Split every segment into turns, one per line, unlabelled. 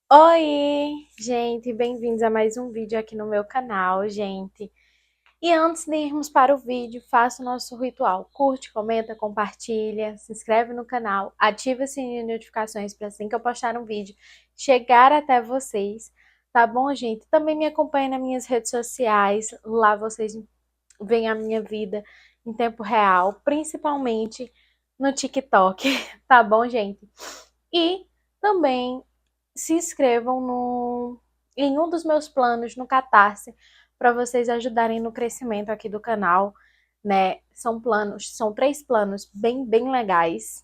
Oi, gente, bem-vindos a mais um vídeo aqui no meu canal, gente. E antes de irmos para o vídeo, faça o nosso ritual. Curte, comenta, compartilha, se inscreve no canal, ativa o sininho de notificações para assim que eu postar um vídeo chegar até vocês, tá bom, gente? Também me acompanhe nas minhas redes sociais, lá vocês veem a minha vida em tempo real, principalmente no TikTok, tá bom, gente? E também se inscrevam em um dos meus planos no Catarse para vocês ajudarem no crescimento aqui do canal, né? São 3 planos bem legais.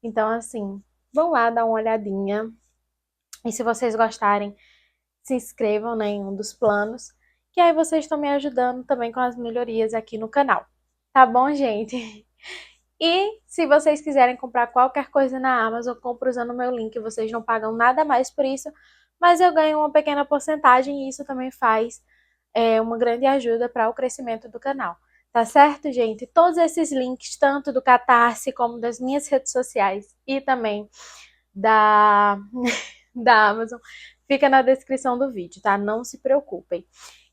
Então, assim, vão lá dar uma olhadinha. E se vocês gostarem, se inscrevam, né, em um dos planos, que aí vocês estão me ajudando também com as melhorias aqui no canal. Tá bom, gente? E se vocês quiserem comprar qualquer coisa na Amazon, compre usando o meu link. Vocês não pagam nada mais por isso, mas eu ganho uma pequena porcentagem e isso também faz uma grande ajuda para o crescimento do canal. Tá certo, gente? Todos esses links, tanto do Catarse como das minhas redes sociais e também da, da Amazon, fica na descrição do vídeo, tá? Não se preocupem.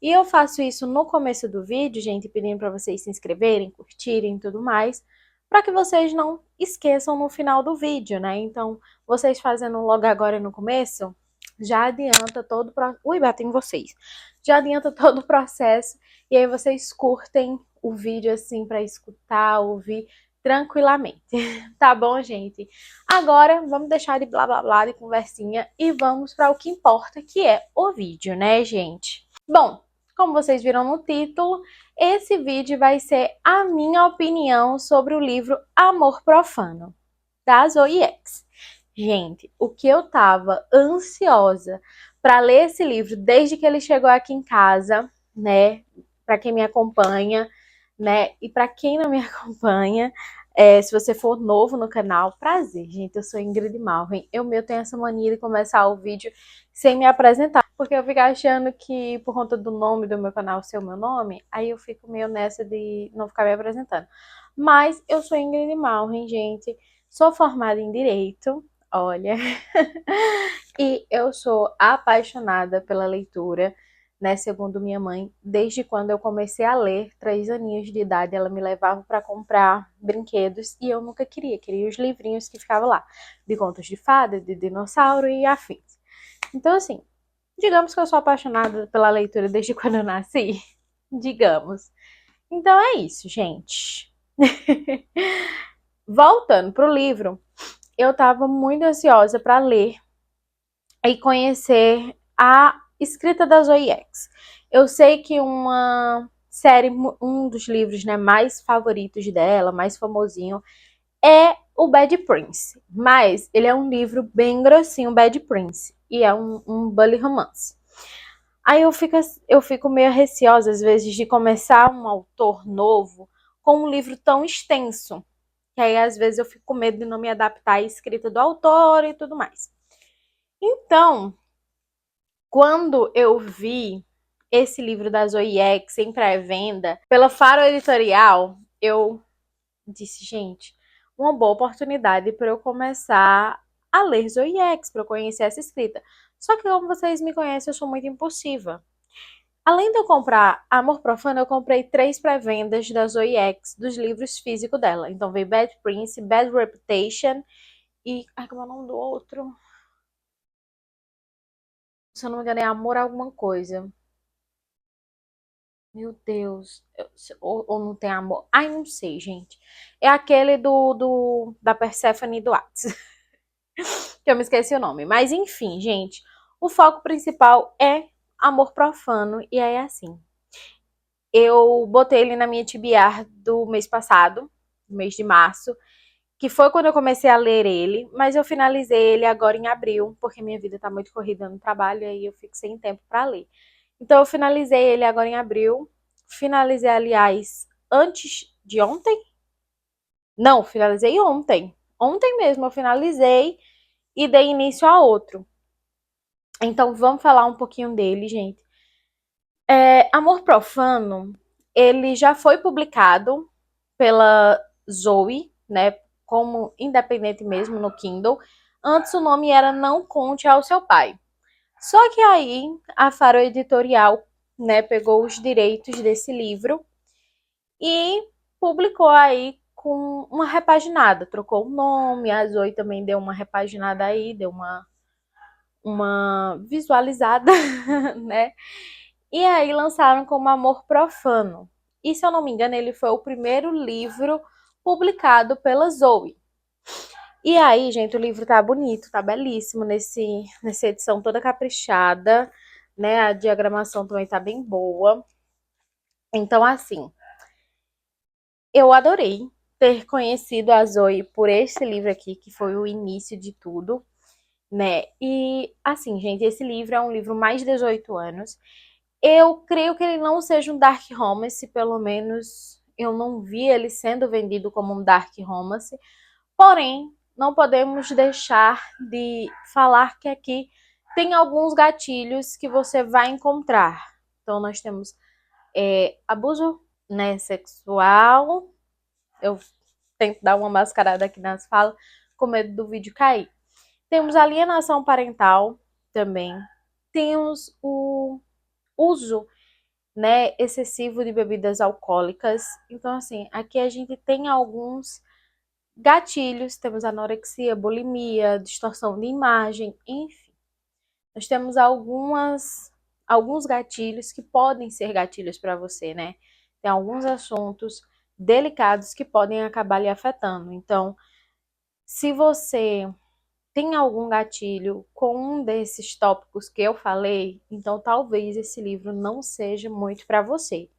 E eu faço isso no começo do vídeo, gente, pedindo para vocês se inscreverem, curtirem e tudo mais, para que vocês não esqueçam no final do vídeo, né? Então, vocês fazendo logo agora no começo, já adianta todo o processo. Ui, bate em vocês. Já adianta todo o processo e aí vocês curtem o vídeo assim para escutar, ouvir tranquilamente. Tá bom, gente? Agora, vamos deixar de blá blá blá de conversinha e vamos para o que importa, que é o vídeo, né, gente? Bom, como vocês viram no título, esse vídeo vai ser a minha opinião sobre o livro Amor Profano, da Zoe X. Gente, o que eu tava ansiosa para ler esse livro desde que ele chegou aqui em casa, né? Para quem me acompanha, né? E para quem não me acompanha, se você for novo no canal, prazer, gente. Eu sou Ingrid Malvin. Eu tenho essa mania de começar o vídeo sem me apresentar, porque eu fico achando que por conta do nome do meu canal ser o meu nome, aí eu fico meio nessa de não ficar me apresentando. Mas eu sou Ingrid Malvin, gente. Sou formada em Direito, olha, e eu sou apaixonada pela leitura, né? Segundo minha mãe, desde quando eu comecei a ler, 3 aninhos de idade, ela me levava para comprar brinquedos e eu nunca queria os livrinhos que ficavam lá, de contos de fada, de dinossauro e afins. Então, assim, digamos que eu sou apaixonada pela leitura desde quando eu nasci, digamos. Então é isso, gente. Voltando pro livro, eu estava muito ansiosa para ler e conhecer a escrita da Zoe X. Eu sei que uma série, um dos livros, né, mais favoritos dela, mais famosinho, é o Bad Prince. Mas ele é um livro bem grossinho, Bad Prince, e é um bully romance. Aí eu fico meio receosa, às vezes, de começar um autor novo com um livro tão extenso. Que aí, às vezes, eu fico com medo de não me adaptar à escrita do autor e tudo mais. Então, quando eu vi esse livro da Zoe X em pré-venda pela Faro Editorial, eu disse, gente, uma boa oportunidade para eu começar a ler Zoe X, para eu conhecer essa escrita. Só que como vocês me conhecem, eu sou muito impulsiva. Além de eu comprar Amor Profano, eu comprei 3 pré-vendas da Zoe X, dos livros físicos dela. Então veio Bad Prince, Bad Reputation e... Ai, como é o nome do outro? Se eu não me engano, é Amor Alguma Coisa. Meu Deus. Ou não tem amor? Ai, não sei, gente. É aquele da Persephone do Hades. Que eu me esqueci o nome. Mas enfim, gente. O foco principal é Amor Profano. E é assim. Eu botei ele na minha TBR do mês passado, do mês de março, que foi quando eu comecei a ler ele, mas eu finalizei ele agora em abril, porque minha vida tá muito corrida no trabalho e aí eu fico sem tempo para ler. Então eu finalizei ele agora em abril. Finalizei, aliás, antes de ontem? Não, finalizei ontem. Ontem mesmo eu finalizei e dei início a outro. Então vamos falar um pouquinho dele, gente. Amor Profano, ele já foi publicado pela Zoe, né, como independente mesmo no Kindle. Antes o nome era Não Conte ao Seu Pai. Só que aí a Faro Editorial, né, pegou os direitos desse livro e publicou aí com uma repaginada, trocou o nome, a Zoe também deu uma repaginada aí, deu uma visualizada, né? E aí lançaram como Amor Profano. E se eu não me engano, ele foi o primeiro livro publicado pela Zoe. E aí, gente, o livro tá bonito, tá belíssimo nessa edição toda caprichada, né? A diagramação também tá bem boa. Então, assim, eu adorei ter conhecido a Zoe por esse livro aqui, que foi o início de tudo, né? E, assim, gente, esse livro é um livro mais de 18 anos. Eu creio que ele não seja um dark romance, pelo menos eu não vi ele sendo vendido como um dark romance. Porém, não podemos deixar de falar que aqui tem alguns gatilhos que você vai encontrar. Então, nós temos abuso, né, sexual. Eu tento dar uma mascarada aqui nas falas, com medo do vídeo cair. Temos alienação parental também. Temos o uso, né, excessivo de bebidas alcoólicas. Então, assim, aqui a gente tem alguns gatilhos, temos anorexia, bulimia, distorção de imagem, enfim. Nós temos alguns gatilhos que podem ser gatilhos para você, né? Tem alguns assuntos delicados que podem acabar lhe afetando. Então, se você tem algum gatilho com um desses tópicos que eu falei, então talvez esse livro não seja muito para você,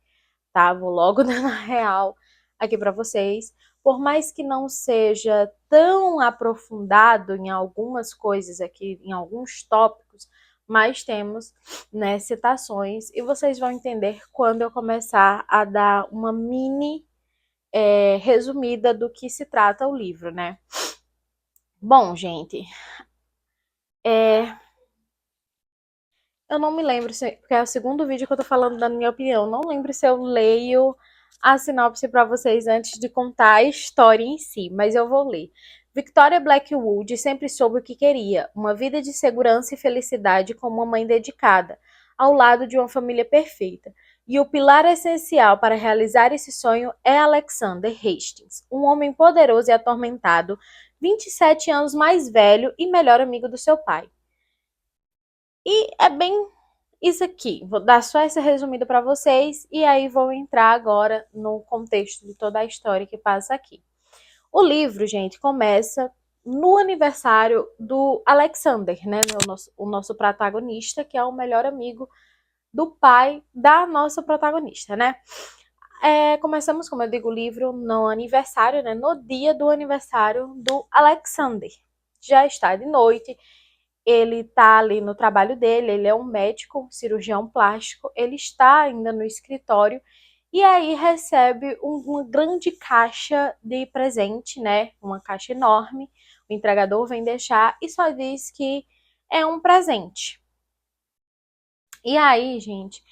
tá? Vou logo dando a real aqui para vocês. Por mais que não seja tão aprofundado em algumas coisas aqui, em alguns tópicos, mas temos, né, citações e vocês vão entender quando eu começar a dar uma mini resumida do que se trata o livro, né? Bom, gente, eu não me lembro, porque é o segundo vídeo que eu tô falando da minha opinião. Não lembro se eu leio a sinopse para vocês antes de contar a história em si, mas eu vou ler. Victoria Blackwood sempre soube o que queria, uma vida de segurança e felicidade com uma mãe dedicada, ao lado de uma família perfeita. E o pilar essencial para realizar esse sonho é Alexander Hastings, um homem poderoso e atormentado, 27 anos mais velho e melhor amigo do seu pai. E é bem isso aqui. Vou dar só essa resumida para vocês e aí vou entrar agora no contexto de toda a história que passa aqui. O livro, gente, começa no aniversário do Alexander, né? O nosso protagonista, que é o melhor amigo do pai da nossa protagonista, né? Começamos, como eu digo, o livro no aniversário, né? No dia do aniversário do Alexander. Já está de noite, ele está ali no trabalho dele, ele é um médico, cirurgião plástico, ele está ainda no escritório e aí recebe uma grande caixa de presente, né? Uma caixa enorme. O entregador vem deixar e só diz que é um presente. E aí, gente,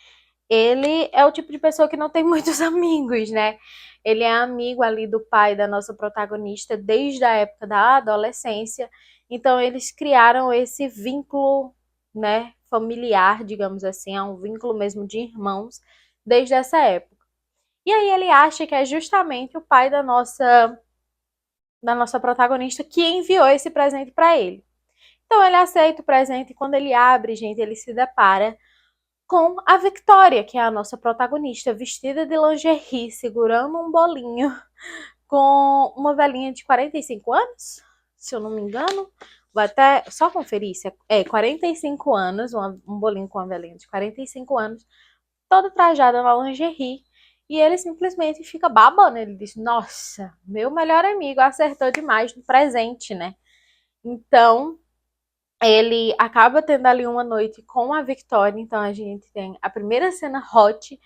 ele é o tipo de pessoa que não tem muitos amigos, né? Ele é amigo ali do pai da nossa protagonista desde a época da adolescência. Então eles criaram esse vínculo, né, familiar, digamos assim, é um vínculo mesmo de irmãos desde essa época. E aí ele acha que é justamente o pai da nossa protagonista que enviou esse presente para ele. Então ele aceita o presente e quando ele abre, gente, ele se depara com a Victoria, que é a nossa protagonista, vestida de lingerie, segurando um bolinho com uma velhinha de 45 anos, se eu não me engano. Vou até só conferir se é 45 anos, um bolinho com uma velhinha de 45 anos, toda trajada na lingerie. E ele simplesmente fica babando. Ele diz: Nossa, meu melhor amigo acertou demais no presente, né? Então, ele acaba tendo ali uma noite com a Victoria. Então, a gente tem a primeira cena hot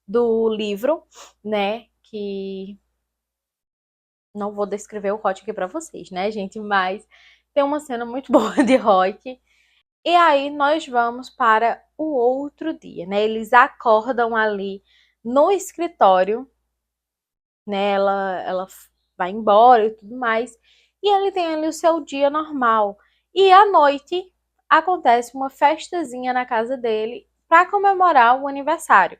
do livro, né? Que não vou descrever o hot aqui pra vocês, né, gente? Mas tem uma cena muito boa de hot. E aí nós vamos para o outro dia, né? Eles acordam ali no escritório, né? Ela vai embora e tudo mais. E ele tem ali o seu dia normal. E à noite, acontece uma festazinha na casa dele para comemorar o aniversário.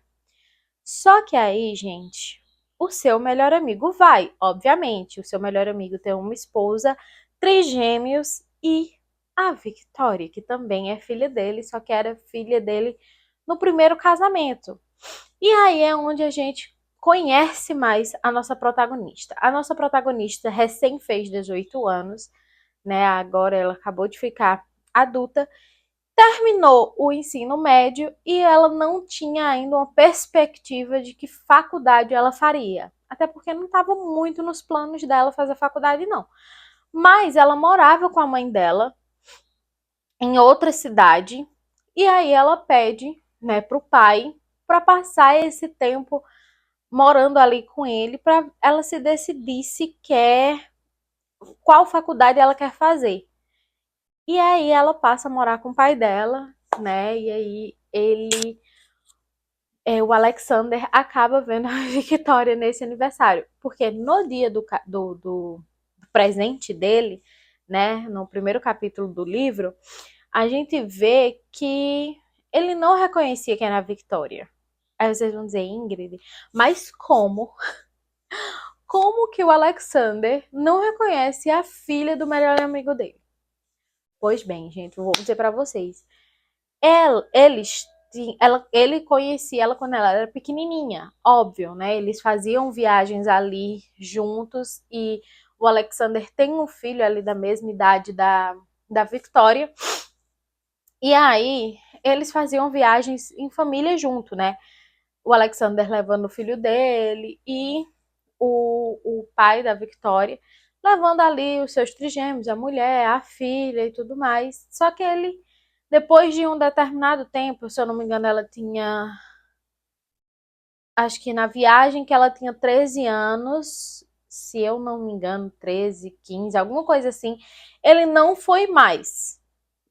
Só que aí, gente, o seu melhor amigo vai, obviamente. O seu melhor amigo tem uma esposa, trigêmeos e a Victoria, que também é filha dele, só que era filha dele no primeiro casamento. E aí é onde a gente conhece mais a nossa protagonista. A nossa protagonista recém fez 18 anos, né? Agora ela acabou de ficar adulta, terminou o ensino médio e ela não tinha ainda uma perspectiva de que faculdade ela faria. Até porque não estava muito nos planos dela fazer faculdade, não. Mas ela morava com a mãe dela em outra cidade e aí ela pede, né, pro pai para passar esse tempo morando ali com ele para ela se decidir se quer qual faculdade ela quer fazer. E aí ela passa a morar com o pai dela, né? E aí o Alexander acaba vendo a Victoria nesse aniversário. Porque no dia do presente dele, né? No primeiro capítulo do livro, a gente vê que ele não reconhecia quem era a Victoria. Aí vocês vão dizer, Ingrid, mas como? Como que o Alexander não reconhece a filha do melhor amigo dele? Pois bem, gente, vou dizer pra vocês. Ele conhecia ela quando ela era pequenininha, óbvio, né? Eles faziam viagens ali juntos e o Alexander tem um filho ali da mesma idade da Victoria. E aí eles faziam viagens em família junto, né? O Alexander levando o filho dele e o pai da Victoria levando ali os seus trigêmeos, a mulher, a filha e tudo mais. Só que ele, depois de um determinado tempo, se eu não me engano, ela tinha. Acho que na viagem que ela tinha 13 anos, se eu não me engano, 13, 15, alguma coisa assim, ele não foi mais.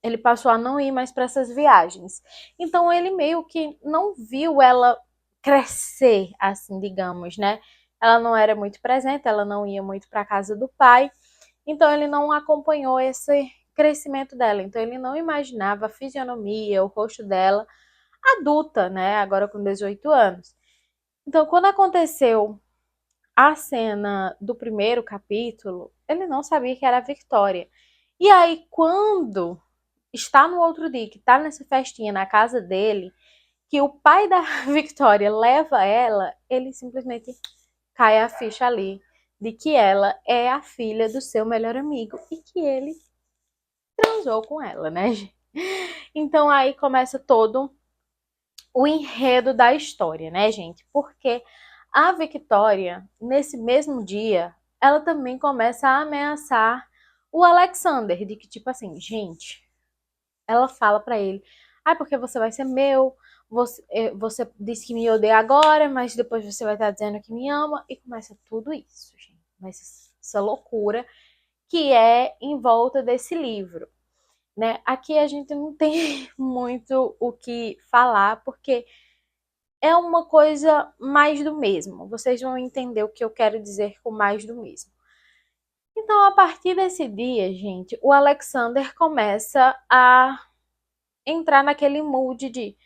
Ele passou a não ir mais para essas viagens. Então ele meio que não viu ela crescer, assim, digamos, né? Ela não era muito presente, ela não ia muito para casa do pai. Então ele não acompanhou esse crescimento dela. Então ele não imaginava a fisionomia, o rosto dela adulta, né? Agora com 18 anos. Então quando aconteceu a cena do primeiro capítulo, ele não sabia que era a Victoria. E aí quando está no outro dia, que está nessa festinha na casa dele, que o pai da Victoria leva ela, ele simplesmente cai a ficha ali de que ela é a filha do seu melhor amigo e que ele transou com ela, né? Então aí começa todo o enredo da história, né, gente? Porque a Victoria, nesse mesmo dia, ela também começa a ameaçar o Alexander, de que tipo assim, gente, ela fala pra ele, porque você vai ser meu, você disse que me odeia agora, mas depois você vai estar dizendo que me ama, e começa tudo isso, gente. Começa essa loucura que é em volta desse livro, né? Aqui a gente não tem muito o que falar, porque é uma coisa mais do mesmo. Vocês vão entender o que eu quero dizer com mais do mesmo. Então, a partir desse dia, gente, o Alexander começa a entrar naquele mood de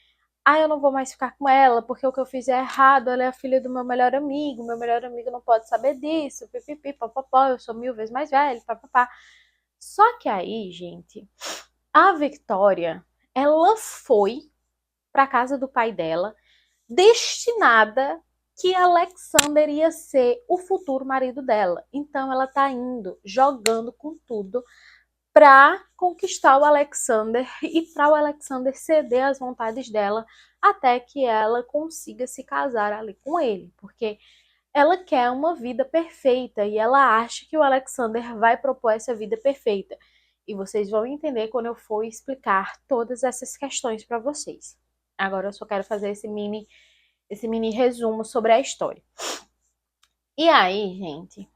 eu não vou mais ficar com ela porque o que eu fiz é errado, ela é a filha do meu melhor amigo não pode saber disso, pipipi, papapó, eu sou 1000 vezes mais velho, papapá. Só que aí, gente, a Victoria, ela foi pra casa do pai dela, destinada que Alexander ia ser o futuro marido dela. Então ela tá indo, jogando com tudo para conquistar o Alexander e para o Alexander ceder às vontades dela até que ela consiga se casar ali com ele, porque ela quer uma vida perfeita e ela acha que o Alexander vai propor essa vida perfeita. E vocês vão entender quando eu for explicar todas essas questões para vocês. Agora eu só quero fazer esse mini resumo sobre a história. E aí, gente,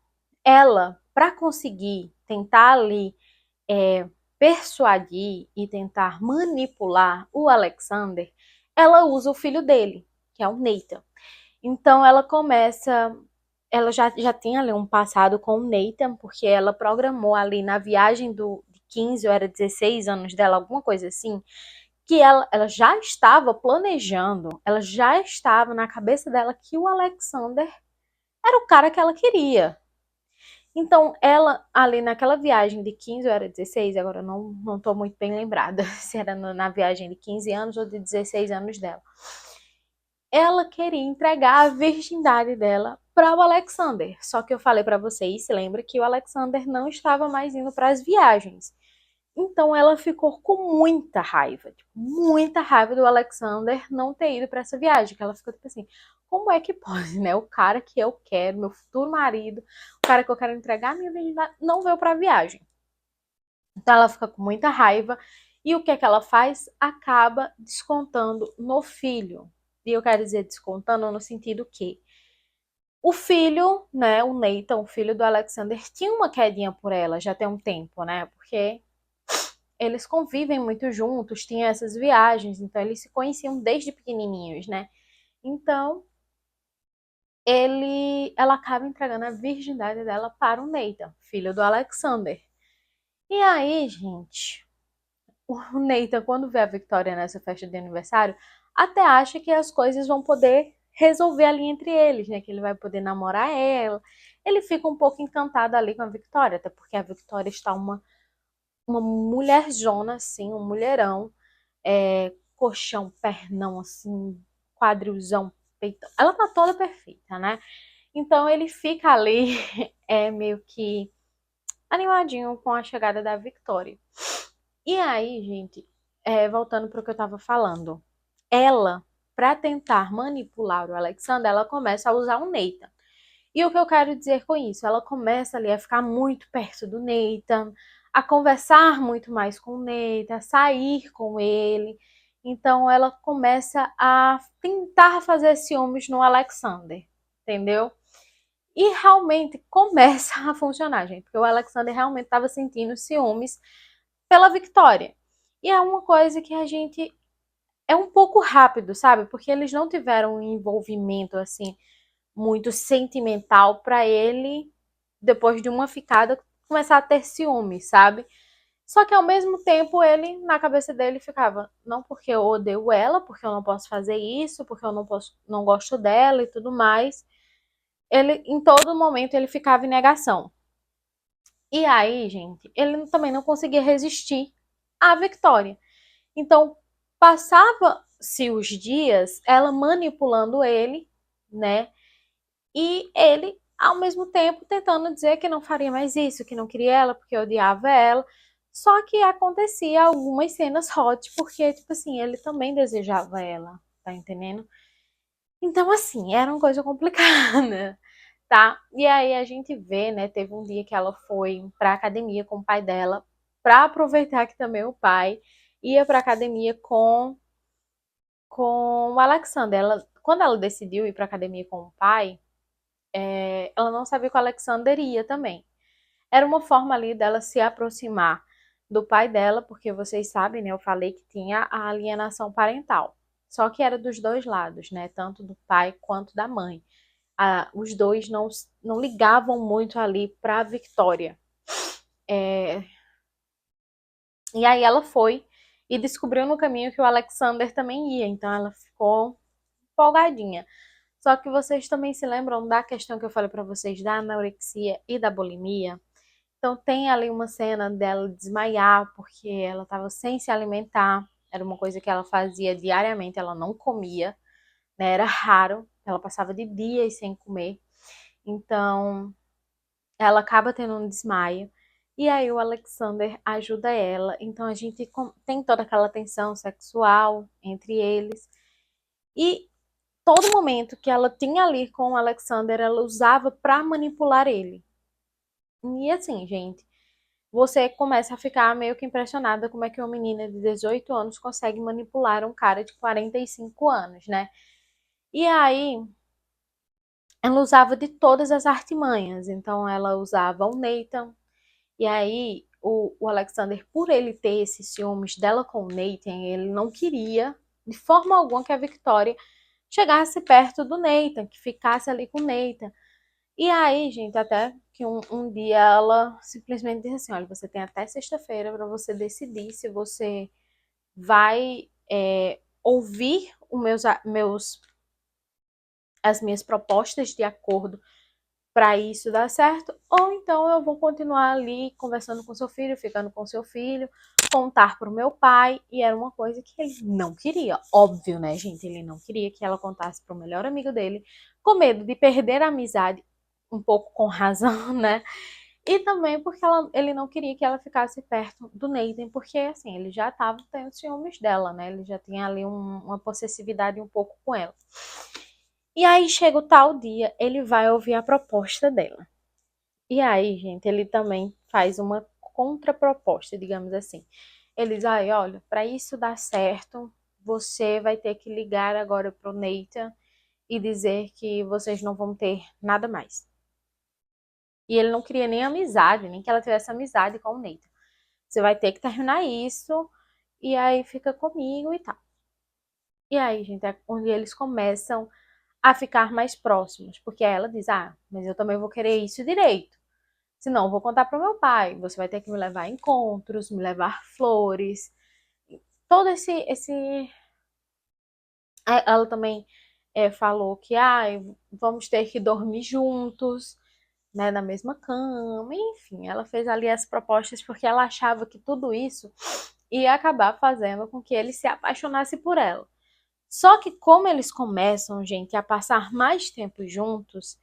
ela, para conseguir tentar ali persuadir e tentar manipular o Alexander, ela usa o filho dele, que é o Nathan. Então ela começa, ela já tinha ali um passado com o Nathan, porque ela programou ali na viagem 15 ou era 16 anos dela, alguma coisa assim, que ela já estava planejando, ela já estava na cabeça dela que o Alexander era o cara que ela queria. Então, ela, ali naquela viagem de 15 ou era 16, agora eu não tô muito bem lembrada se era na viagem de 15 anos ou de 16 anos dela. Ela queria entregar a virgindade dela para o Alexander. Só que eu falei para vocês, se lembra que o Alexander não estava mais indo para as viagens. Então ela ficou com muita raiva do Alexander não ter ido para essa viagem, que ela ficou tipo assim, como é que pode, né? O cara que eu quero, meu futuro marido, o cara que eu quero entregar a minha virgindade, não veio para a viagem. Então ela fica com muita raiva e o que é que ela faz? Acaba descontando no filho. E eu quero dizer descontando no sentido que o filho, né, o Nathan, o filho do Alexander, tinha uma quedinha por ela já tem um tempo, né? Porque eles convivem muito juntos, tinham essas viagens, então eles se conheciam desde pequenininhos, né? Então, ela acaba entregando a virgindade dela para o Nathan, filho do Alexander. E aí, gente, o Nathan, quando vê a Victoria nessa festa de aniversário, até acha que as coisas vão poder resolver ali entre eles, né? Que ele vai poder namorar ela. Ele fica um pouco encantado ali com a Victoria, até porque a Victoria está uma mulherzona, assim, um mulherão, colchão, pernão, assim, quadrilzão, peitão. Ela tá toda perfeita, né? Então ele fica ali, meio que animadinho com a chegada da Victoria. E aí, gente, voltando para o que eu tava falando, ela, para tentar manipular o Alexander, ela começa a usar o Nathan. E o que eu quero dizer com isso? Ela começa ali a ficar muito perto do Nathan, a conversar muito mais com o Nathan, a sair com ele. Então ela começa a tentar fazer ciúmes no Alexander, entendeu? E realmente começa a funcionar, gente, porque o Alexander realmente estava sentindo ciúmes pela Victoria. E é uma coisa que a gente é um pouco rápido, sabe? Porque eles não tiveram um envolvimento assim muito sentimental para ele, depois de uma ficada, começar a ter ciúme, sabe? Só que ao mesmo tempo ele, na cabeça dele, ficava, não porque eu odeio ela, porque eu não posso fazer isso, porque eu não posso, não gosto dela e tudo mais. Ele, em todo momento, ele ficava em negação. E aí, gente, ele também não conseguia resistir à Victoria. Então, passava-se os dias, ela manipulando ele, né? E ele, ao mesmo tempo, tentando dizer que não faria mais isso, que não queria ela, porque odiava ela. Só que acontecia algumas cenas hot, porque, tipo assim, ele também desejava ela, tá entendendo? Então, assim, era uma coisa complicada, tá? E aí a gente vê, né, teve um dia que ela foi pra academia com o pai dela, pra aproveitar que também o pai ia pra academia com o Alexander. Quando ela decidiu ir pra academia com o pai, ela não sabia que o Alexander ia também. Era uma forma ali dela se aproximar do pai dela, porque vocês sabem, né? Eu falei que tinha a alienação parental. Só que era dos dois lados, né? Tanto do pai quanto da mãe. Os dois não ligavam muito ali para a Victoria. E aí ela foi e descobriu no caminho que o Alexander também ia. Então ela ficou empolgadinha. Só que vocês também se lembram da questão que eu falei para vocês da anorexia e da bulimia? Então tem ali uma cena dela desmaiar porque ela estava sem se alimentar. Era uma coisa que ela fazia diariamente, ela não comia, né? Era raro, ela passava de dias sem comer. Então ela acaba tendo um desmaio. E aí o Alexander ajuda ela. Então a gente tem toda aquela tensão sexual entre eles. E todo momento que ela tinha ali com o Alexander, ela usava para manipular ele. E assim, gente, você começa a ficar meio que impressionada como é que uma menina de 18 anos consegue manipular um cara de 45 anos, né? E aí, ela usava de todas as artimanhas. Então, ela usava o Nathan. E aí, o Alexander, por ele ter esses ciúmes dela com o Nathan, ele não queria, de forma alguma, que a Victoria chegasse perto do Nathan, que ficasse ali com o Nathan. E aí, gente, até que um dia ela simplesmente disse assim, olha, você tem até sexta-feira para você decidir se você vai ouvir as minhas propostas de acordo para isso dar certo, ou então eu vou continuar ali conversando com seu filho, ficando com seu filho, contar pro meu pai, e era uma coisa que ele não queria, óbvio, né, gente? Ele não queria que ela contasse pro melhor amigo dele, com medo de perder a amizade, um pouco com razão, né? E também porque ele não queria que ela ficasse perto do Nathan, porque assim, ele já estava tendo ciúmes dela, né? Ele já tinha ali uma possessividade um pouco com ela. E aí chega o tal dia, ele vai ouvir a proposta dela. E aí, gente, ele também faz uma contraproposta, digamos assim. Ele diz, ai, olha, para isso dar certo, você vai ter que ligar agora pro Nathan e dizer que vocês não vão ter nada mais. E ele não queria nem amizade, nem que ela tivesse amizade com o Nathan. Você vai ter que terminar isso, e aí fica comigo e tal. E aí, gente, é onde eles começam a ficar mais próximos, porque ela diz, ah, mas eu também vou querer isso direito. Senão, eu vou contar para o meu pai. Você vai ter que me levar a encontros, me levar flores. Todo esse... Ela também falou que vamos ter que dormir juntos, né, na mesma cama. Enfim, ela fez ali as propostas porque ela achava que tudo isso ia acabar fazendo com que ele se apaixonasse por ela. Só que como eles começam, gente, a passar mais tempo juntos,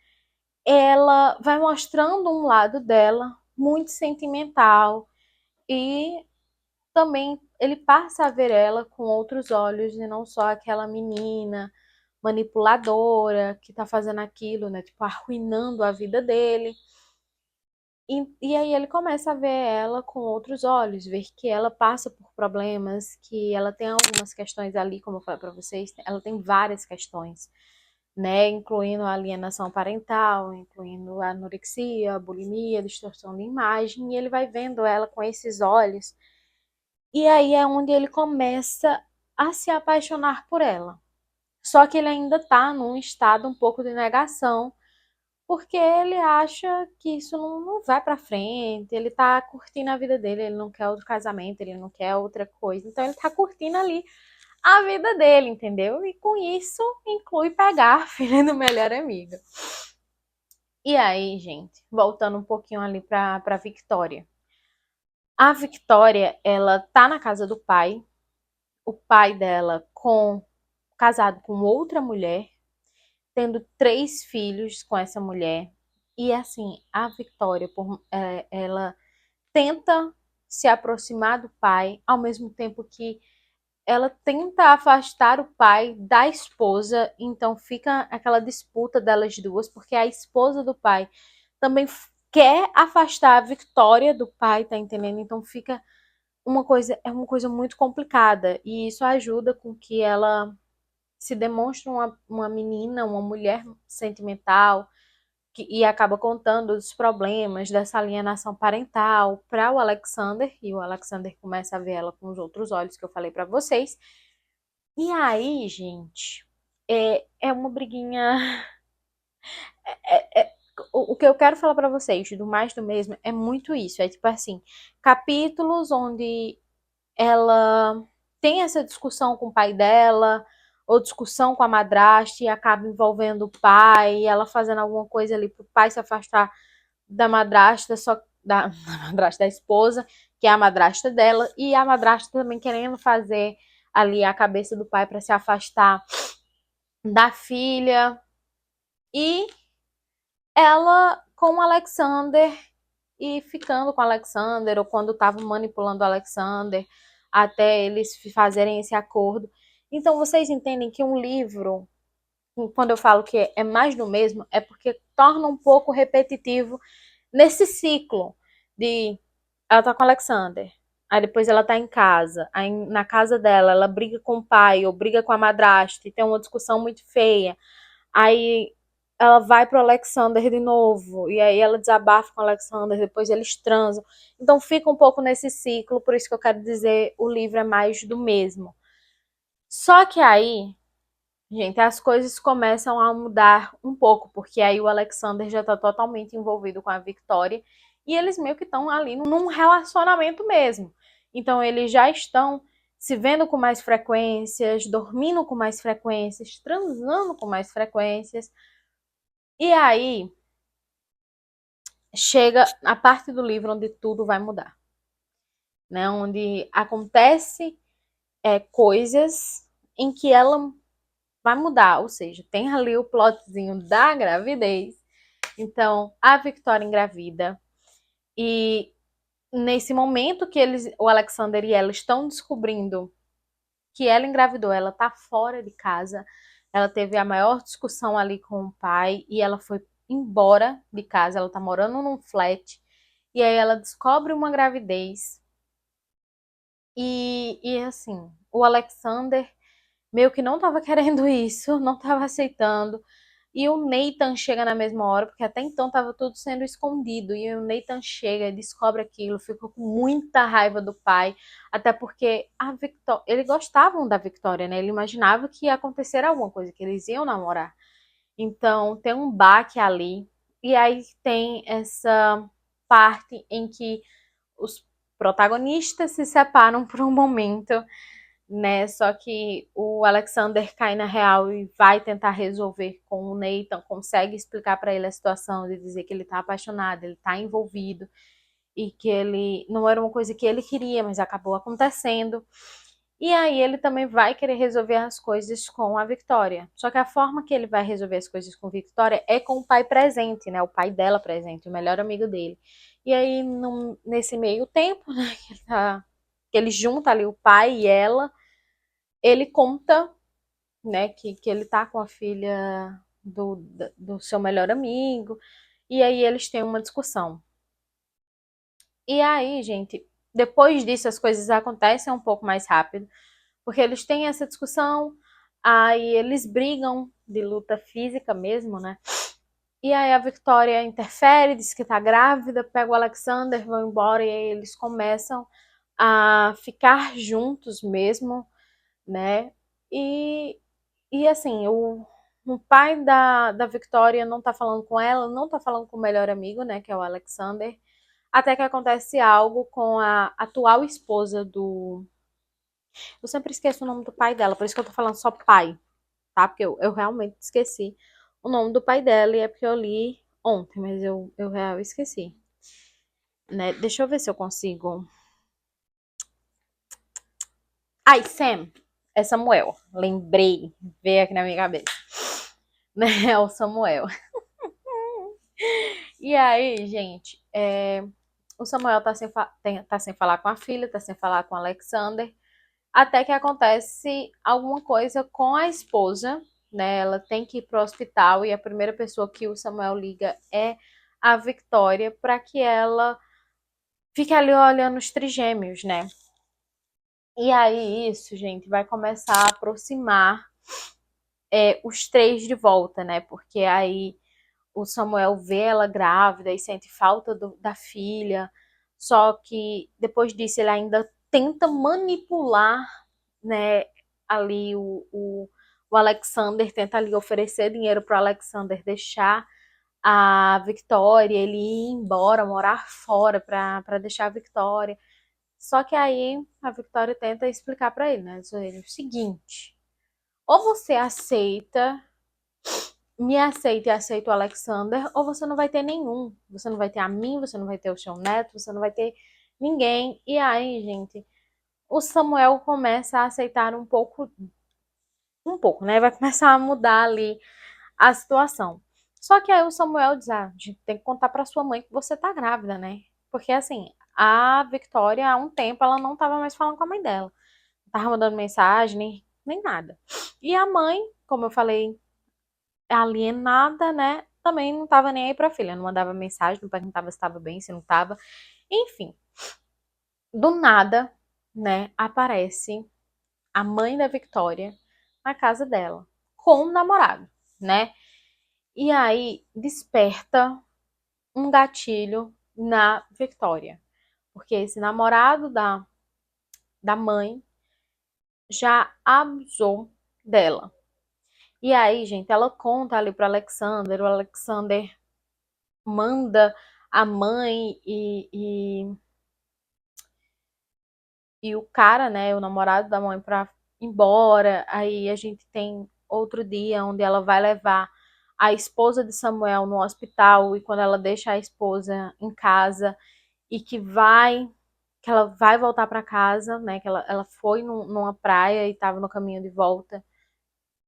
ela vai mostrando um lado dela muito sentimental e também ele passa a ver ela com outros olhos e não só aquela menina manipuladora que tá fazendo aquilo, né? Tipo, arruinando a vida dele. E aí ele começa a ver ela com outros olhos, ver que ela passa por problemas, que ela tem algumas questões ali, como eu falei para vocês, ela tem várias questões, né? Incluindo a alienação parental, incluindo a anorexia, a bulimia, a distorção de imagem, e ele vai vendo ela com esses olhos, e aí é onde ele começa a se apaixonar por ela. Só que ele ainda tá num estado um pouco de negação, porque ele acha que isso não vai pra frente, ele tá curtindo a vida dele, ele não quer outro casamento, ele não quer outra coisa, então ele tá curtindo ali a vida dele, entendeu? E com isso inclui pegar a filha do melhor amigo. E aí, gente, voltando um pouquinho ali pra Victoria. A Victoria, ela tá na casa do pai, o pai dela casado com outra mulher, tendo 3 filhos com essa mulher. E assim, a Victoria, ela tenta se aproximar do pai, ao mesmo tempo que ela tenta afastar o pai da esposa, então fica aquela disputa delas duas, porque a esposa do pai também quer afastar a Victoria do pai, tá entendendo? Então fica uma coisa muito complicada, e isso ajuda com que ela se demonstre uma menina, uma mulher sentimental, e acaba contando os problemas dessa alienação parental para o Alexander, e o Alexander começa a ver ela com os outros olhos que eu falei para vocês. E aí, gente, é uma briguinha. É, é- o que eu quero falar para vocês, do mais do mesmo, é muito isso. É tipo assim, capítulos onde ela tem essa discussão com o pai dela, ou discussão com a madrasta, e acaba envolvendo o pai, e ela fazendo alguma coisa ali pro pai se afastar da madrasta, só da madrasta da esposa, que é a madrasta dela, e a madrasta também querendo fazer ali a cabeça do pai para se afastar da filha, e ela com o Alexander e ficando com o Alexander, ou quando estava manipulando o Alexander, até eles fazerem esse acordo. Então vocês entendem que um livro, quando eu falo que é mais do mesmo, é porque torna um pouco repetitivo nesse ciclo de ela tá com o Alexander, aí depois ela tá em casa, aí na casa dela ela briga com o pai ou briga com a madrasta e tem uma discussão muito feia. Aí ela vai pro Alexander de novo, e aí ela desabafa com o Alexander, depois eles transam. Então fica um pouco nesse ciclo, por isso que eu quero dizer, o livro é mais do mesmo. Só que aí, gente, as coisas começam a mudar um pouco, porque aí o Alexander já tá totalmente envolvido com a Victoria e eles meio que estão ali num relacionamento mesmo. Então eles já estão se vendo com mais frequências, dormindo com mais frequências, transando com mais frequências. E aí chega a parte do livro onde tudo vai mudar, né? Onde acontece coisas em que ela vai mudar, ou seja, tem ali o plotzinho da gravidez. Então, a Victoria engravida e nesse momento que o Alexander e ela estão descobrindo que ela engravidou, ela tá fora de casa, ela teve a maior discussão ali com o pai e ela foi embora de casa, ela tá morando num flat e aí ela descobre uma gravidez e assim, o Alexander meio que não tava querendo isso, não tava aceitando. E o Nathan chega na mesma hora, porque até então tava tudo sendo escondido. E o Nathan chega e descobre aquilo, ficou com muita raiva do pai, até porque a Victoria, eles gostavam da Victoria, né? Ele imaginava que ia acontecer alguma coisa, que eles iam namorar. Então tem um baque ali. E aí tem essa parte em que os protagonistas se separam por um momento, né? Só que o Alexander cai na real e vai tentar resolver com o Nathan, consegue explicar para ele a situação, de dizer que ele tá apaixonado, ele tá envolvido e que ele não era uma coisa que ele queria, mas acabou acontecendo. E aí ele também vai querer resolver as coisas com a Victoria. Só que a forma que ele vai resolver as coisas com a Victoria é com o pai presente, né? O pai dela presente, o melhor amigo dele. E aí, nesse meio tempo, né, que ele junta ali o pai e ela, ele conta, né, que ele tá com a filha do seu melhor amigo, e aí eles têm uma discussão. E aí, gente, depois disso as coisas acontecem um pouco mais rápido, porque eles têm essa discussão, aí eles brigam de luta física mesmo, né? E aí a Victoria interfere, diz que tá grávida, pega o Alexander, vão embora, e aí eles começam a ficar juntos mesmo, né? E, e assim, o pai da Victoria não tá falando com ela, não tá falando com o melhor amigo, né, que é o Alexander, até que acontece algo com a atual esposa do... Eu sempre esqueço o nome do pai dela, por isso que eu tô falando só pai, tá? Porque eu realmente esqueci o nome do pai dela, e é porque eu li ontem, mas eu real esqueci, né? Deixa eu ver se eu consigo... Ai, Sam! É Samuel. Lembrei. Veio aqui na minha cabeça. Né? É o Samuel. E aí, gente, o Samuel tá sem falar com a filha, tá sem falar com o Alexander, até que acontece alguma coisa com a esposa, né? Ela tem que ir pro hospital e a primeira pessoa que o Samuel liga é a Victoria para que ela fique ali olhando os trigêmeos, né? E aí isso, gente, vai começar a aproximar os três de volta, né? Porque aí o Samuel vê ela grávida e sente falta da filha, só que depois disso ele ainda tenta manipular, né, ali o Alexander, tenta ali oferecer dinheiro para o Alexander deixar a Victoria, ele ir embora, morar fora para deixar a Victoria. Só que aí a Victoria tenta explicar para ele, né, diz ele, o seguinte, ou você aceita me aceita e aceita o Alexander, ou você não vai ter nenhum. Você não vai ter a mim, você não vai ter o seu neto, você não vai ter ninguém. E aí, gente, o Samuel começa a aceitar um pouco, né? Vai começar a mudar ali a situação. Só que aí o Samuel diz, a gente tem que contar pra sua mãe que você tá grávida, né? Porque assim, a Victoria, há um tempo, ela não tava mais falando com a mãe dela. Não tava mandando mensagem, nem nada. E a mãe, como eu falei, alienada, né? Também não tava nem aí pra filha, não mandava mensagem, não perguntava se estava bem, se não tava. Enfim, do nada, né, aparece a mãe da Victoria na casa dela, com um namorado, né? E aí desperta um gatilho na Victoria, porque esse namorado da mãe já abusou dela. E aí, gente, ela conta ali pro Alexander, o Alexander manda a mãe e o cara, né, o namorado da mãe pra ir embora. Aí a gente tem outro dia onde ela vai levar a esposa de Samuel no hospital e quando ela deixa a esposa em casa e que ela vai voltar para casa, né, que ela foi numa praia e estava no caminho de volta.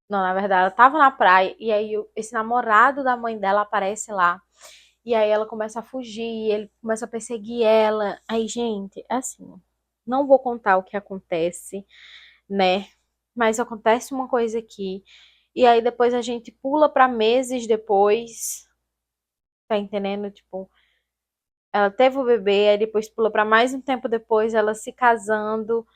Não, na verdade, ela estava na praia e aí esse namorado da mãe dela aparece lá. E aí ela começa a fugir, ele começa a perseguir ela. Aí, gente, assim, não vou contar o que acontece, né? Mas acontece uma coisa aqui. E aí depois a gente pula para meses depois, tá entendendo? Tipo, ela teve o bebê, aí depois pula para mais um tempo depois, ela se casando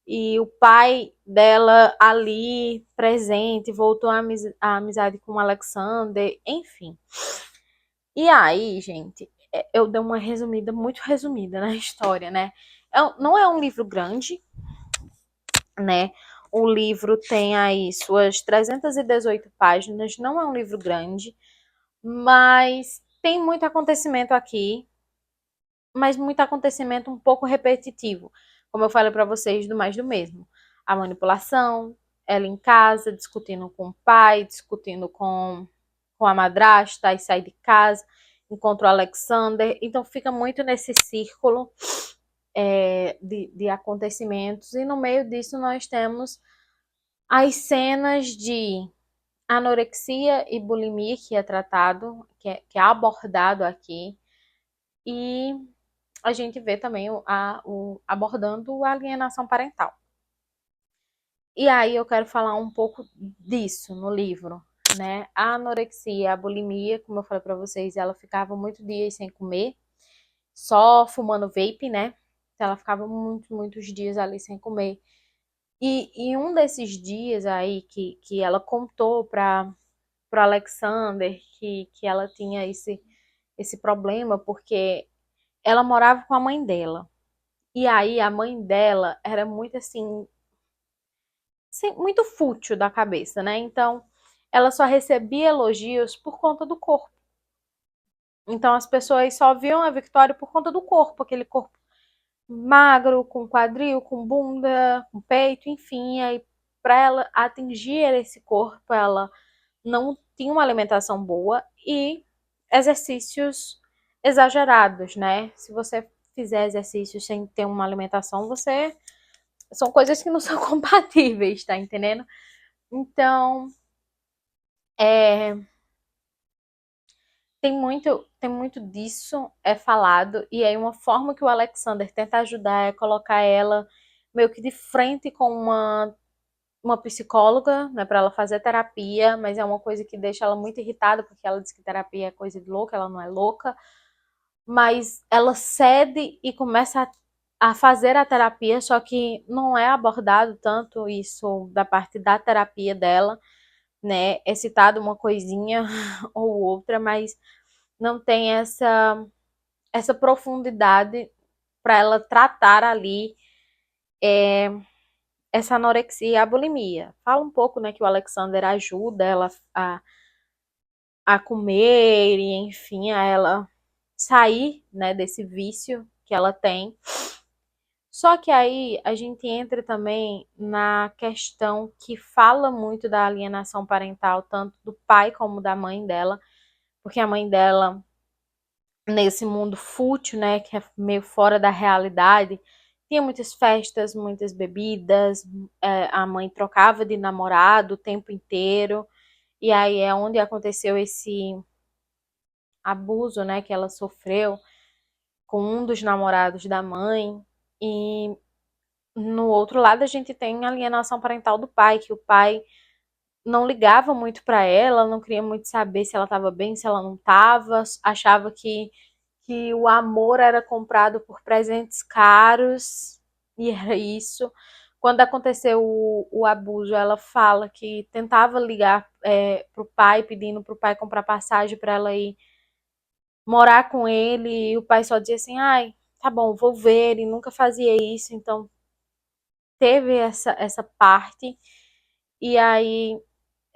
e o pai dela ali presente, voltou a amizade com o Alexander, enfim. E aí, gente, eu dei uma resumida, muito resumida na história, né? Não é um livro grande, né? O livro tem aí suas 318 páginas, não é um livro grande, mas tem muito acontecimento aqui, mas muito acontecimento um pouco repetitivo. Como eu falei para vocês, do mais do mesmo. A manipulação, ela em casa, discutindo com o pai, discutindo com a madrasta, e sai de casa, encontra o Alexander. Então fica muito nesse círculo de acontecimentos. E no meio disso nós temos as cenas de anorexia e bulimia que é tratado, que é abordado aqui. E a gente vê também abordando a alienação parental. E aí eu quero falar um pouco disso no livro, né? A anorexia, a bulimia, como eu falei para vocês, ela ficava muitos dias sem comer, só fumando vape, né? Então ela ficava muitos dias ali sem comer. E um desses dias aí que ela contou para o Alexander que ela tinha esse problema, porque ela morava com a mãe dela. E aí a mãe dela era muito assim, muito fútil da cabeça, né? Então ela só recebia elogios por conta do corpo. Então as pessoas só viam a Victoria por conta do corpo, aquele corpo magro, com quadril, com bunda, com peito, enfim. Aí para ela atingir esse corpo, ela não tinha uma alimentação boa e exercícios exagerados, né? Se você fizer exercícios sem ter uma alimentação, você são coisas que não são compatíveis, tá entendendo? Então, é, tem muito disso falado, e aí uma forma que o Alexander tenta ajudar é colocar ela meio que de frente com uma psicóloga, né, para ela fazer terapia, mas é uma coisa que deixa ela muito irritada, porque ela diz que terapia é coisa de louca, ela não é louca, mas ela cede e começa a fazer a terapia, só que não é abordado tanto isso da parte da terapia dela, né? É citado uma coisinha ou outra, mas não tem essa profundidade para ela tratar ali essa anorexia e a bulimia. Fala um pouco, né, que o Alexander ajuda ela a comer e, enfim, a ela sair, né, desse vício que ela tem. Só que aí a gente entra também na questão que fala muito da alienação parental, tanto do pai como da mãe dela, porque a mãe dela, nesse mundo fútil, né, que é meio fora da realidade, tinha muitas festas, muitas bebidas, a mãe trocava de namorado o tempo inteiro, e aí é onde aconteceu esse abuso, né, que ela sofreu com um dos namorados da mãe, e no outro lado a gente tem a alienação parental do pai, que o pai não ligava muito para ela, não queria muito saber se ela estava bem, se ela não estava, achava que o amor era comprado por presentes caros, e era isso. Quando aconteceu o abuso, ela fala que tentava ligar pro pai, pedindo pro pai comprar passagem para ela ir morar com ele, e o pai só dizia assim, ai, tá bom, vou ver, e nunca fazia isso, então teve essa parte, e aí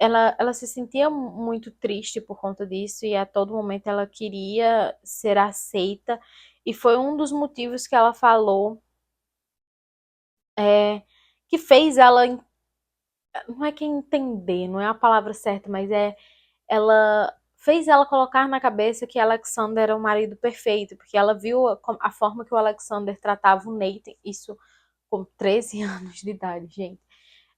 ela se sentia muito triste por conta disso e a todo momento ela queria ser aceita. E foi um dos motivos que ela falou, é, que fez ela, não é que entender, não é a palavra certa, mas ela fez ela colocar na cabeça que Alexander era o marido perfeito, porque ela viu a forma que o Alexander tratava o Nathan, isso com 13 anos de idade, gente.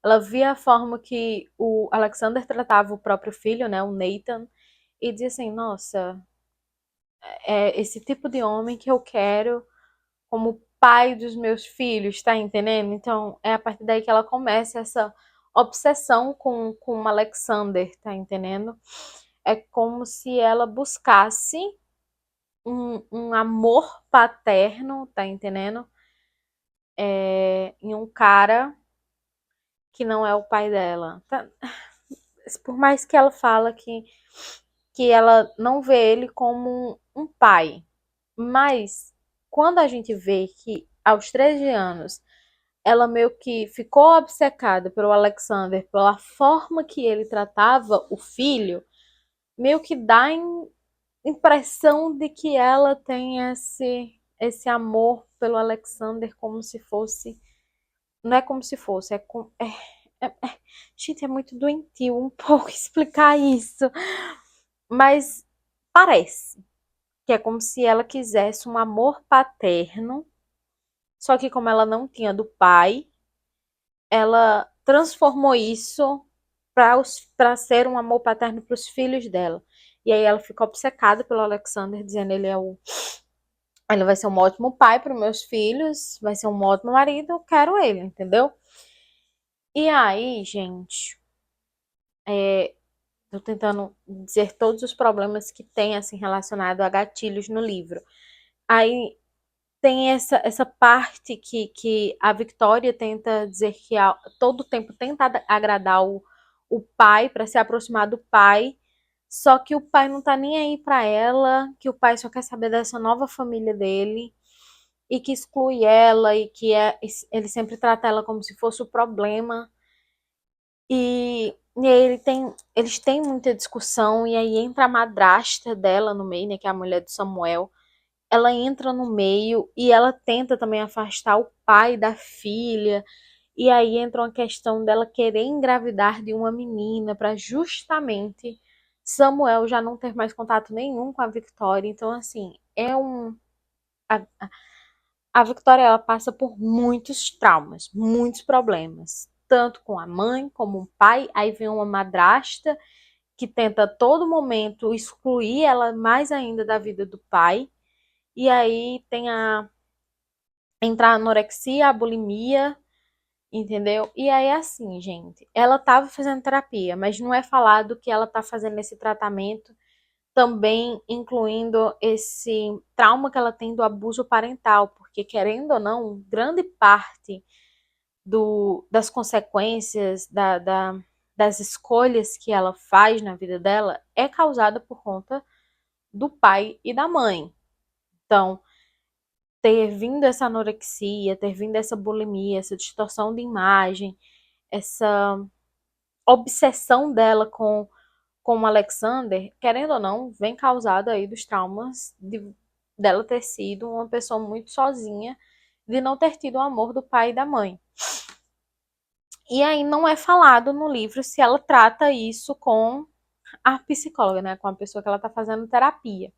Ela via a forma que o Alexander tratava o próprio filho, né, o Nathan, e dizia assim, nossa, é esse tipo de homem que eu quero como pai dos meus filhos, tá entendendo? Então, é a partir daí que ela começa essa obsessão com o Alexander, tá entendendo? É como se ela buscasse um amor paterno, tá entendendo? Em um cara que não é o pai dela. Tá? Por mais que ela fala que ela não vê ele como um pai, mas quando a gente vê que aos 13 anos ela meio que ficou obcecada pelo Alexander, pela forma que ele tratava o filho, meio que dá impressão de que ela tem esse amor pelo Alexander como se fosse. Não é como se fosse, gente, é muito doentio um pouco explicar isso. Mas parece que é como se ela quisesse um amor paterno, só que como ela não tinha do pai, ela transformou isso para ser um amor paterno para os filhos dela. E aí ela ficou obcecada pelo Alexander, dizendo ele vai ser um ótimo pai para os meus filhos, vai ser um ótimo marido, eu quero ele, entendeu? E aí, gente, tô tentando dizer todos os problemas que tem assim relacionado a gatilhos no livro. Aí tem essa parte que a Victoria tenta dizer que todo tempo tenta agradar o pai para se aproximar do pai, só que o pai não tá nem aí para ela, que o pai só quer saber dessa nova família dele e que exclui ela e que ele sempre trata ela como se fosse o problema. E aí eles têm muita discussão e aí entra a madrasta dela no meio, né, que é a mulher do Samuel. Ela entra no meio e ela tenta também afastar o pai da filha. E aí entra uma questão dela querer engravidar de uma menina para justamente Samuel já não ter mais contato nenhum com a Victoria. Então, assim, A, a Victoria ela passa por muitos traumas, muitos problemas. Tanto com a mãe como o pai. Aí vem uma madrasta que tenta a todo momento excluir ela mais ainda da vida do pai. E aí tem entra a anorexia, a bulimia, entendeu? E aí assim, gente, ela tava fazendo terapia, mas não é falado que ela tá fazendo esse tratamento também incluindo esse trauma que ela tem do abuso parental, porque querendo ou não, grande parte das consequências das escolhas que ela faz na vida dela é causada por conta do pai e da mãe. Então, ter vindo essa anorexia, ter vindo essa bulimia, essa distorção de imagem, essa obsessão dela com o Alexander, querendo ou não, vem causada aí dos traumas dela ter sido uma pessoa muito sozinha, de não ter tido o amor do pai e da mãe. E aí não é falado no livro se ela trata isso com a psicóloga, né, com a pessoa que ela tá fazendo terapia.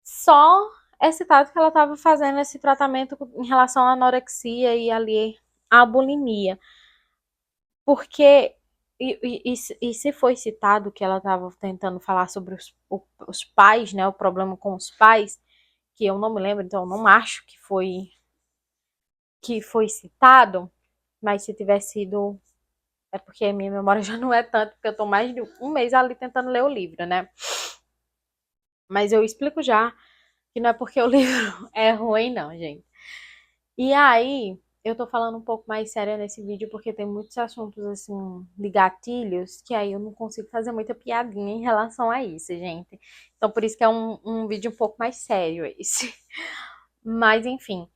Só é citado que ela estava fazendo esse tratamento em relação à anorexia e ali à bulimia. Porque, e se foi citado que ela estava tentando falar sobre os pais, né, o problema com os pais, que eu não me lembro, então eu não acho que foi citado, mas se tiver sido, é porque a minha memória já não é tanto, porque eu tô mais de um mês ali tentando ler o livro, né? Mas eu explico já que não é porque o livro é ruim, não, gente. E aí, eu tô falando um pouco mais séria nesse vídeo porque tem muitos assuntos, assim, de gatilhos, que aí eu não consigo fazer muita piadinha em relação a isso, gente. Então, por isso que é um vídeo um pouco mais sério esse. Mas, enfim,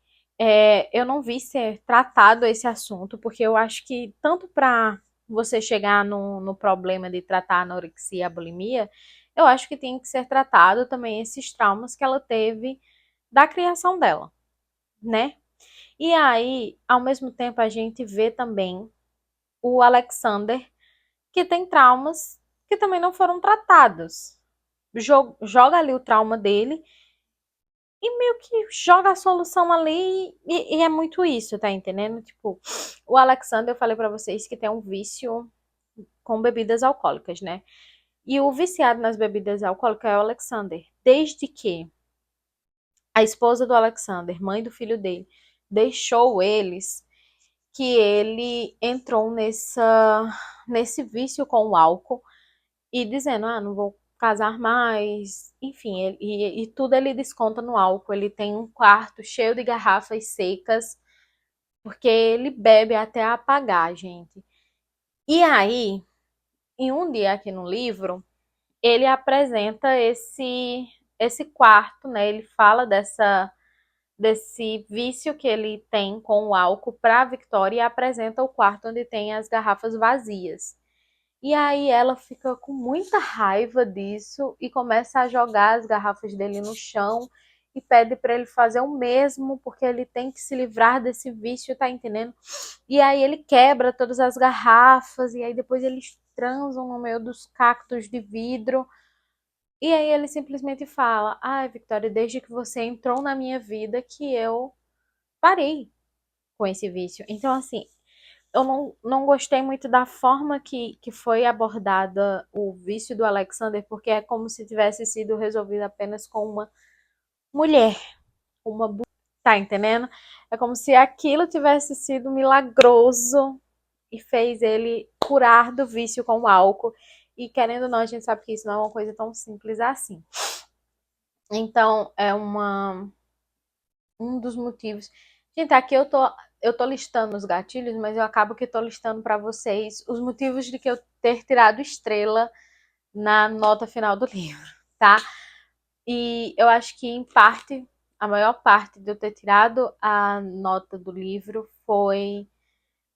eu não vi ser tratado esse assunto, porque eu acho que tanto pra você chegar no problema de tratar a anorexia e a bulimia, eu acho que tem que ser tratado também esses traumas que ela teve da criação dela, né? E aí, ao mesmo tempo, a gente vê também o Alexander, que tem traumas que também não foram tratados. Joga ali o trauma dele e meio que joga a solução ali e é muito isso, tá entendendo? Tipo, o Alexander, eu falei pra vocês que tem um vício com bebidas alcoólicas, né? E o viciado nas bebidas alcoólicas é o Alexander. Desde que a esposa do Alexander, mãe do filho dele, deixou eles, que ele entrou nesse vício com o álcool e dizendo, não vou casar mais, enfim, e tudo ele desconta no álcool. Ele tem um quarto cheio de garrafas secas, porque ele bebe até apagar, gente. E aí, em um dia aqui no livro, ele apresenta esse quarto, né? Ele fala desse vício que ele tem com o álcool para a Victoria e apresenta o quarto onde tem as garrafas vazias. E aí ela fica com muita raiva disso e começa a jogar as garrafas dele no chão e pede para ele fazer o mesmo, porque ele tem que se livrar desse vício, tá entendendo? E aí ele quebra todas as garrafas e aí depois eles transam no meio dos cactos de vidro. E aí ele simplesmente fala: "Ai, Victoria, desde que você entrou na minha vida que eu parei com esse vício". Então, assim, eu não gostei muito da forma que foi abordada o vício do Alexander, porque é como se tivesse sido resolvido apenas com uma mulher, uma tá entendendo? É como se aquilo tivesse sido milagroso e fez ele curar do vício com o álcool. E querendo ou não, a gente sabe que isso não é uma coisa tão simples assim. Então, é um dos motivos. Gente, aqui eu tô listando os gatilhos, mas eu acabo que tô listando para vocês os motivos de que eu ter tirado estrela na nota final do livro, tá? E eu acho que, em parte, a maior parte de eu ter tirado a nota do livro foi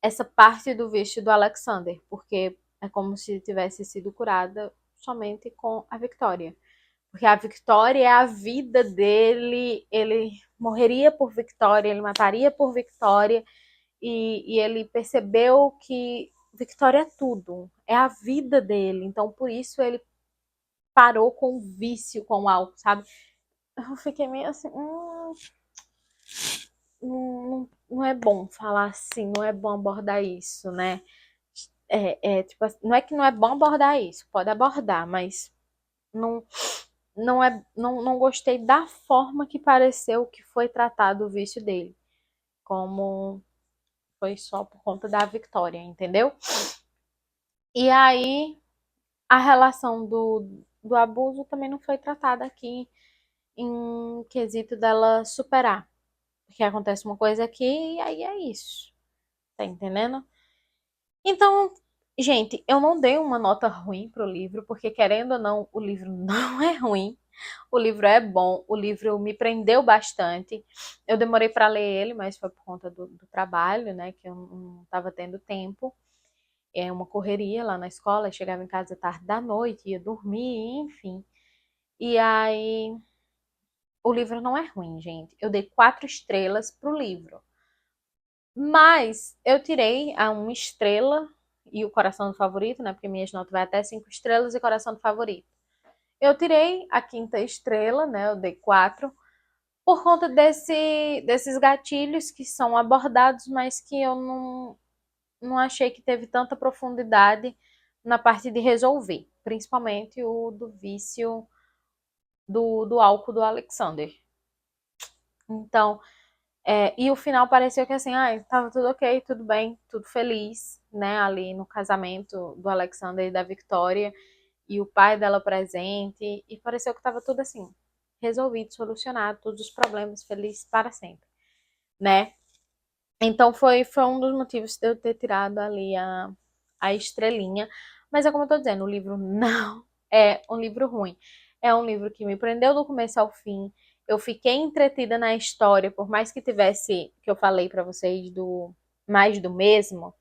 essa parte do vício do Alexander, porque é como se tivesse sido curada somente com a Victoria. Porque a Victoria é a vida dele, ele morreria por Victoria, ele mataria por Victoria, e ele percebeu que Victoria é tudo, é a vida dele. Então, por isso, ele parou com o vício, com o álcool, sabe? Eu fiquei meio assim, não é bom falar assim, não é bom abordar isso, né? Tipo, não é que não é bom abordar isso, pode abordar, mas não, não gostei da forma que pareceu que foi tratado o vício dele, como foi só por conta da Victoria, entendeu? E aí a relação do abuso também não foi tratada aqui em quesito dela superar. Porque acontece uma coisa aqui e aí é isso. Tá entendendo? Então, gente, eu não dei uma nota ruim pro livro, porque querendo ou não, o livro não é ruim. O livro é bom, o livro me prendeu bastante. Eu demorei para ler ele, mas foi por conta do trabalho, né? Que eu não estava tendo tempo. É uma correria lá na escola, chegava em casa tarde da noite, ia dormir, enfim. E aí, o livro não é ruim, gente. Eu dei 4 estrelas pro livro. Mas eu tirei a 1 estrela e o coração do favorito, né? Porque minhas notas vai até 5 estrelas e coração do favorito. Eu tirei a 5ª estrela, né? Eu dei 4 por conta desses gatilhos que são abordados, mas que eu não achei que teve tanta profundidade na parte de resolver, principalmente o do vício do álcool do Alexander. Então, e o final pareceu que assim, tava tudo ok, tudo bem, tudo feliz, né, ali no casamento do Alexander e da Victoria, e o pai dela presente, e pareceu que tava tudo assim, resolvido, solucionado, todos os problemas, feliz para sempre, né? Então foi um dos motivos de eu ter tirado ali a estrelinha. Mas é como eu tô dizendo, o livro não é um livro ruim. É um livro que me prendeu do começo ao fim. Eu fiquei entretida na história, por mais que tivesse, que eu falei pra vocês, do mais do mesmo.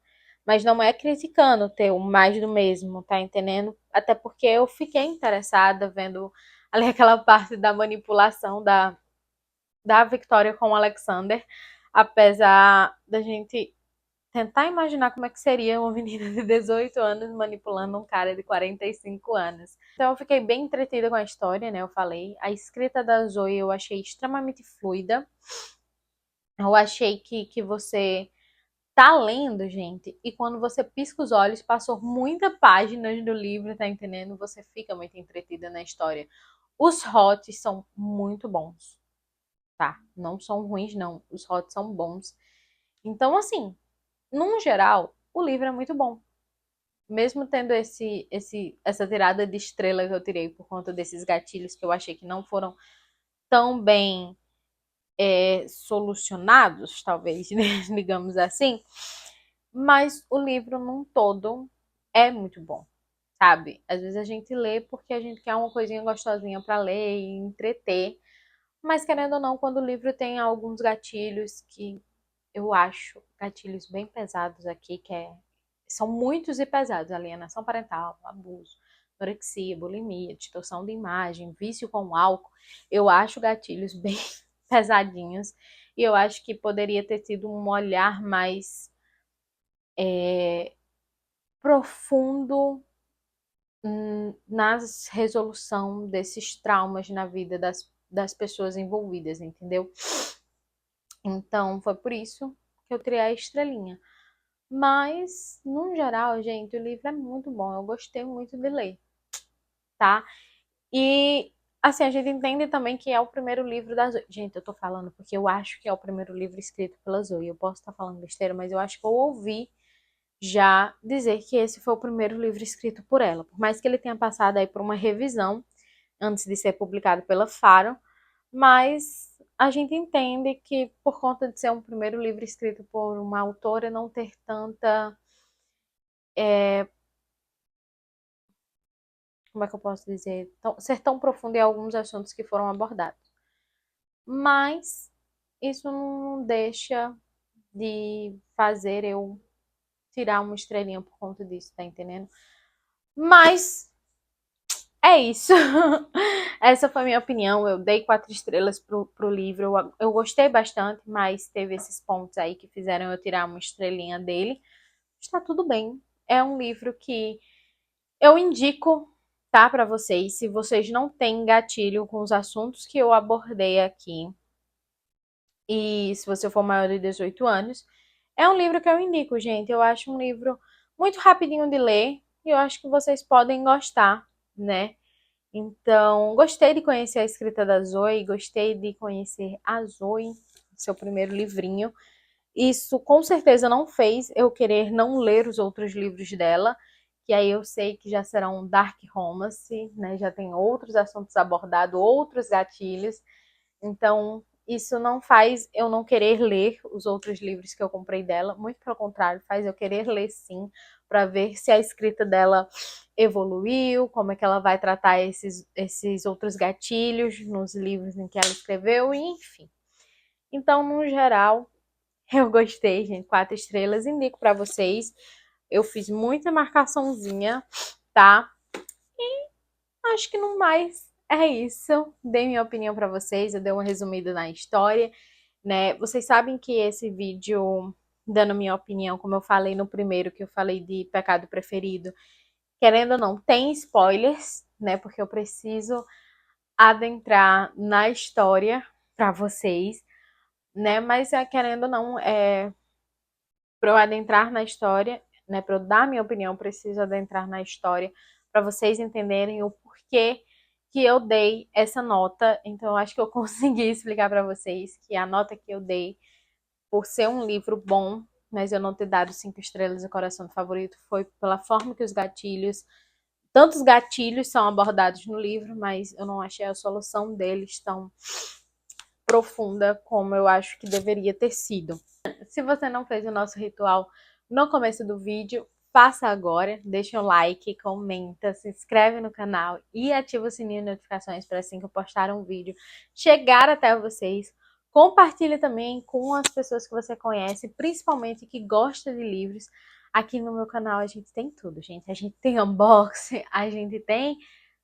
Mas não é criticando ter o mais do mesmo, tá entendendo? Até porque eu fiquei interessada vendo ali aquela parte da manipulação da Victoria com o Alexander, apesar da gente tentar imaginar como é que seria uma menina de 18 anos manipulando um cara de 45 anos. Então eu fiquei bem entretida com a história, né? Eu falei. A escrita da Zoe eu achei extremamente fluida. Eu achei que você tá lendo, gente, e quando você pisca os olhos, passou muitas páginas do livro, tá entendendo? Você fica muito entretida na história. Os hots são muito bons, tá? Não são ruins, não. Os hots são bons. Então, assim, num geral, o livro é muito bom. Mesmo tendo essa tirada de estrela que eu tirei por conta desses gatilhos que eu achei que não foram tão bem solucionados, talvez, digamos assim, mas o livro num todo é muito bom, sabe? Às vezes a gente lê porque a gente quer uma coisinha gostosinha para ler e entreter, mas querendo ou não, quando o livro tem alguns gatilhos que eu acho gatilhos bem pesados aqui, são muitos e pesados: alienação parental, abuso, anorexia, bulimia, distorção de imagem, vício com álcool. Eu acho gatilhos bem pesadinhos e eu acho que poderia ter tido um olhar mais profundo na resolução desses traumas na vida das pessoas envolvidas, entendeu? Então foi por isso que eu tirei a estrelinha. Mas, no geral, gente, o livro é muito bom. Eu gostei muito de ler, tá? E, assim, a gente entende também que é o primeiro livro da Zoe. Gente, eu tô falando porque eu acho que é o primeiro livro escrito pela Zoe. Eu posso estar falando besteira, mas eu acho que eu ouvi já dizer que esse foi o primeiro livro escrito por ela. Por mais que ele tenha passado aí por uma revisão antes de ser publicado pela Faro, mas a gente entende que por conta de ser um primeiro livro escrito por uma autora, não ter tanta, como é que eu posso dizer, ser tão profundo em alguns assuntos que foram abordados. Mas isso não deixa de fazer eu tirar uma estrelinha por conta disso, tá entendendo? Mas é isso. Essa foi a minha opinião. Eu dei 4 estrelas pro livro. Eu gostei bastante, mas teve esses pontos aí que fizeram eu tirar uma estrelinha dele. Está tudo bem. É um livro que eu indico, tá, para vocês. Se vocês não têm gatilho com os assuntos que eu abordei aqui, e se você for maior de 18 anos, é um livro que eu indico, gente. Eu acho um livro muito rapidinho de ler e eu acho que vocês podem gostar, né? Então, gostei de conhecer a escrita da Zoe, gostei de conhecer a Zoe, seu primeiro livrinho. Isso com certeza não fez eu querer não ler os outros livros dela, que aí eu sei que já serão dark romance, né? Já tem outros assuntos abordados, outros gatilhos. Então, isso não faz eu não querer ler os outros livros que eu comprei dela, muito pelo contrário, faz eu querer ler sim, para ver se a escrita dela evoluiu, como é que ela vai tratar esses outros gatilhos nos livros em que ela escreveu, enfim. Então, no geral, eu gostei, gente. 4 estrelas, indico para vocês. Eu fiz muita marcaçãozinha, tá? Acho que no mais é isso. Dei minha opinião para vocês, eu dei uma resumida na história, né? Vocês sabem que esse vídeo, dando minha opinião, como eu falei no primeiro, que eu falei de pecado preferido, querendo ou não, tem spoilers, né? Porque eu preciso adentrar na história para vocês, né? Mas querendo ou não, para eu adentrar na história, né? Para eu dar minha opinião, eu preciso adentrar na história para vocês entenderem o porquê que eu dei essa nota. Então, eu acho que eu consegui explicar para vocês que a nota que eu dei, por ser um livro bom, mas eu não ter dado 5 estrelas e coração favorito, foi pela forma que os gatilhos, tantos gatilhos são abordados no livro, mas eu não achei a solução deles tão profunda como eu acho que deveria ter sido. Se você não fez o nosso ritual no começo do vídeo, faça agora, deixa um like, comenta, se inscreve no canal e ativa o sininho de notificações para assim que eu postar um vídeo chegar até vocês. Compartilhe também com as pessoas que você conhece, principalmente que gosta de livros. Aqui no meu canal a gente tem tudo, gente. A gente tem unboxing, a gente tem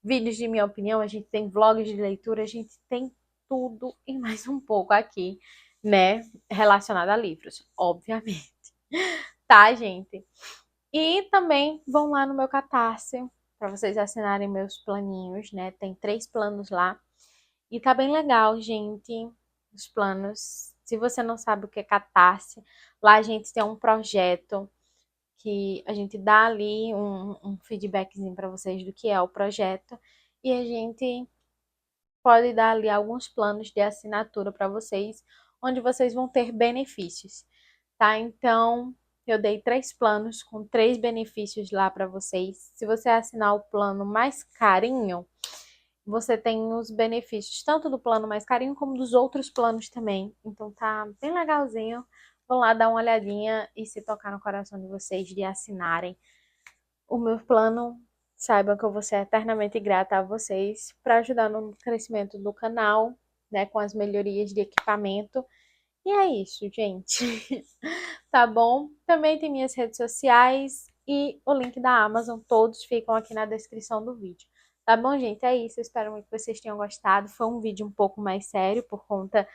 vídeos de minha opinião, a gente tem vlogs de leitura, a gente tem tudo e mais um pouco aqui, né? Relacionado a livros, obviamente. Tá, gente? E também vão lá no meu Catarse para vocês assinarem meus planinhos, né? Tem 3 planos lá. E tá bem legal, gente, os planos. Se você não sabe o que é Catarse, lá a gente tem um projeto que a gente dá ali um feedbackzinho para vocês do que é o projeto. E a gente pode dar ali alguns planos de assinatura para vocês, onde vocês vão ter benefícios, tá? Então, eu dei 3 planos com 3 benefícios lá para vocês. Se você assinar o plano mais carinho, você tem os benefícios tanto do plano mais carinho como dos outros planos também. Então tá bem legalzinho. Vão lá dar uma olhadinha e se tocar no coração de vocês de assinarem o meu plano, saibam que eu vou ser eternamente grata a vocês para ajudar no crescimento do canal, né, com as melhorias de equipamento. E é isso, gente. Tá bom? Também tem minhas redes sociais e o link da Amazon, todos ficam aqui na descrição do vídeo. Tá bom, gente? É isso. Eu espero muito que vocês tenham gostado. Foi um vídeo um pouco mais sério, por conta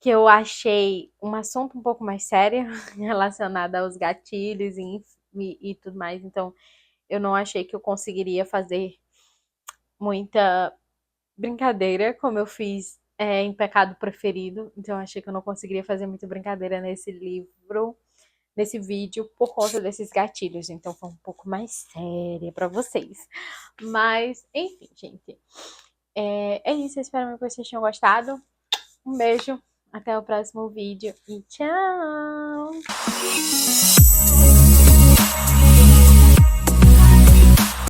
que eu achei um assunto um pouco mais sério relacionado aos gatilhos e tudo mais. Então, eu não achei que eu conseguiria fazer muita brincadeira, como eu fiz em Pecado Preferido. Então, eu achei que eu não conseguiria fazer muita brincadeira nesse livro, nesse vídeo, por conta desses gatilhos. Então, foi um pouco mais séria pra vocês. Mas, enfim, gente. É isso. Eu espero que vocês tenham gostado. Um beijo. Até o próximo vídeo e tchau!